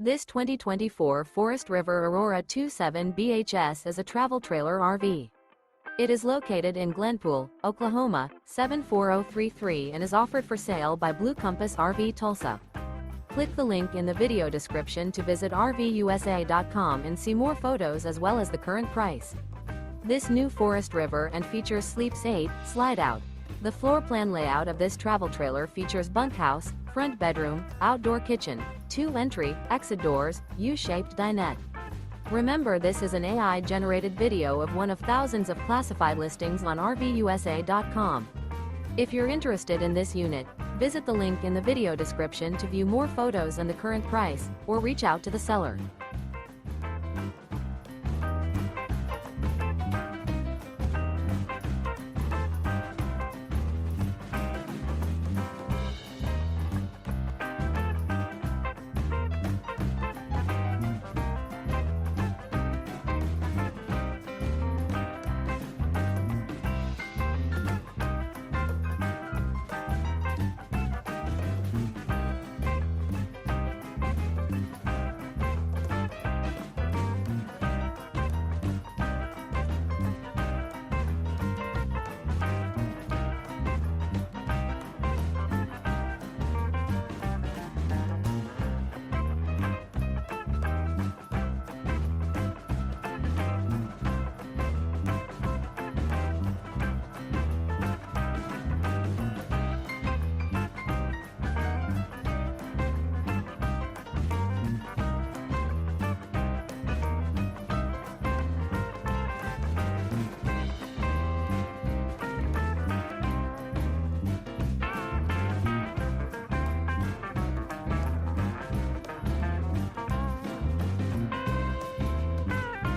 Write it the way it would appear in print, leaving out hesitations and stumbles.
This 2024 Forest River Aurora 27 BHS is a travel trailer RV. It is located in Glenpool, Oklahoma, 74033 and is offered for sale by Blue Compass RV Tulsa. Click the link in the video description to visit RVUSA.com and see more photos as well as the current price. This new Forest River and features Sleeps 8, Slideout. The floor plan layout of this travel trailer features bunkhouse, front bedroom, outdoor kitchen, 2 entry, exit doors, U-shaped dinette. Remember, this is an AI-generated video of one of thousands of classified listings on RVUSA.com. If you're interested in this unit, visit the link in the video description to view more photos and the current price, or reach out to the seller.